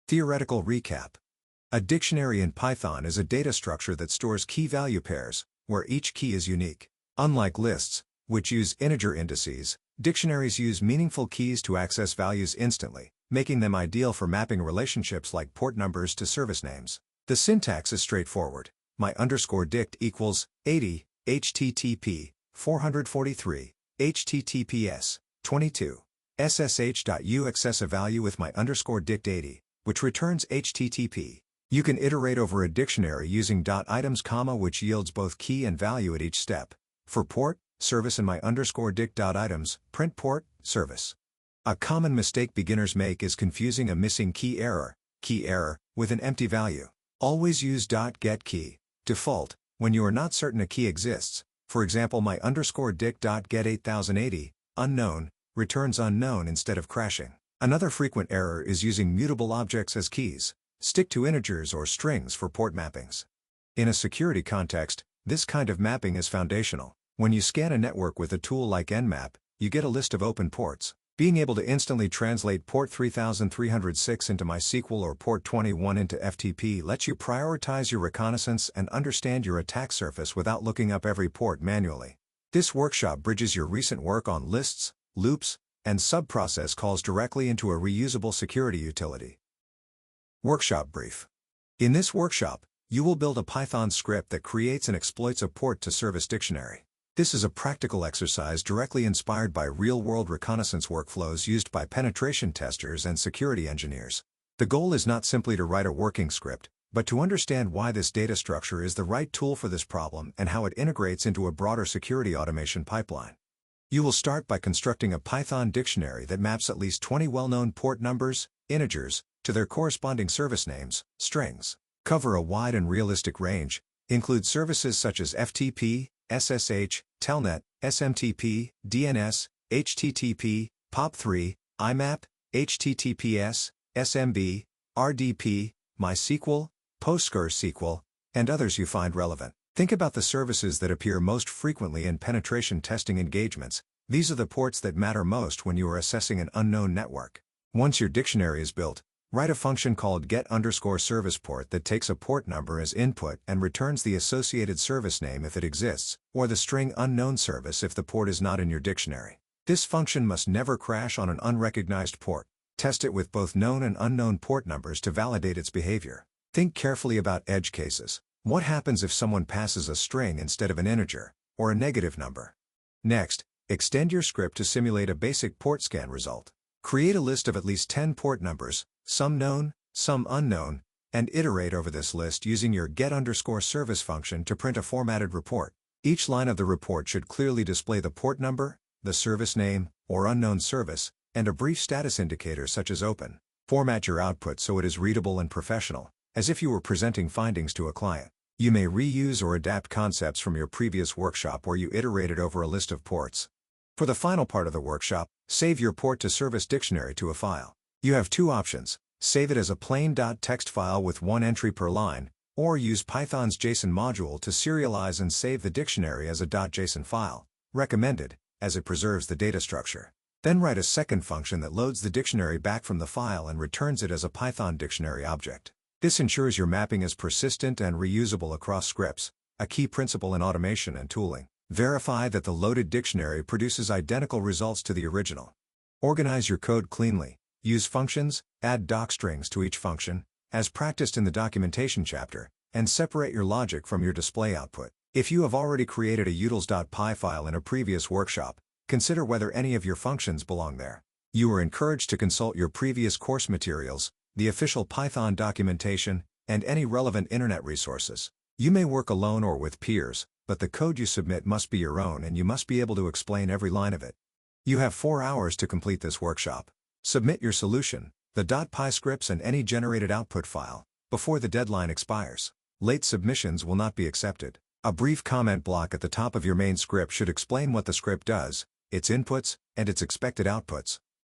Theoretical recap. A dictionary in Python is a data structure that stores key-value pairs, where each key is unique. Unlike lists, which use integer indices, dictionaries use meaningful keys to access values instantly, making them ideal for mapping relationships like port numbers to service names. The syntax is straightforward. My_dict equals 80, HTTP, 443, HTTPS, 22. SSH.u access a value with my_dict 80, which returns HTTP. You can iterate over a dictionary using .items, which yields both key and value at each step. For port, service and my_dict.items, print port, service. A common mistake beginners make is confusing a missing key error, with an empty value. Always use .getKey, default, when you are not certain a key exists. For example, my_dict.get8080, unknown, returns unknown instead of crashing. Another frequent error is using mutable objects as keys. Stick to integers or strings for port mappings. In a security context, this kind of mapping is foundational. When you scan a network with a tool like Nmap, you get a list of open ports. Being able to instantly translate port 3306 into MySQL or port 21 into FTP lets you prioritize your reconnaissance and understand your attack surface without looking up every port manually. This workshop bridges your recent work on lists, loops, and sub-process calls directly into a reusable security utility. Workshop brief. In this workshop, you will build a Python script that creates and exploits a port-to-service dictionary. This is a practical exercise directly inspired by real-world reconnaissance workflows used by penetration testers and security engineers. The goal is not simply to write a working script, but to understand why this data structure is the right tool for this problem and how it integrates into a broader security automation pipeline. You will start by constructing a Python dictionary that maps at least 20 well-known port numbers, integers, to their corresponding service names, strings. Cover a wide and realistic range, include services such as FTP, SSH, Telnet, SMTP, DNS, HTTP, POP3, IMAP, HTTPS, SMB, RDP, MySQL, PostgreSQL, and others you find relevant. Think about the services that appear most frequently in penetration testing engagements. These are the ports that matter most when you are assessing an unknown network. Once your dictionary is built, write a function called get_service_port that takes a port number as input and returns the associated service name if it exists, or the string unknown service if the port is not in your dictionary. This function must never crash on an unrecognized port. Test it with both known and unknown port numbers to validate its behavior. Think carefully about edge cases. What happens if someone passes a string instead of an integer, or a negative number? Next, extend your script to simulate a basic port scan result. Create a list of at least 10 port numbers, some known, some unknown, and iterate over this list using your get_service function to print a formatted report. Each line of the report should clearly display the port number, the service name, or unknown service, and a brief status indicator such as open. Format your output so it is readable and professional, as if you were presenting findings to a client. You may reuse or adapt concepts from your previous workshop where you iterated over a list of ports. For the final part of the workshop, save your port-to-service dictionary to a file. You have two options: save it as a plain .txt file with one entry per line, or use Python's JSON module to serialize and save the dictionary as a .json file, recommended, as it preserves the data structure. Then write a second function that loads the dictionary back from the file and returns it as a Python dictionary object. This ensures your mapping is persistent and reusable across scripts, a key principle in automation and tooling. Verify that the loaded dictionary produces identical results to the original. Organize your code cleanly. Use functions, add docstrings to each function, as practiced in the documentation chapter, and separate your logic from your display output. If you have already created a utils.py file in a previous workshop, consider whether any of your functions belong there. You are encouraged to consult your previous course materials, the official Python documentation, and any relevant internet resources. You may work alone or with peers, but the code you submit must be your own and you must be able to explain every line of it. You have 4 hours to complete this workshop. Submit your solution, the .py scripts and any generated output file, before the deadline expires. Late submissions will not be accepted. A brief comment block at the top of your main script should explain what the script does, its inputs, and its expected outputs.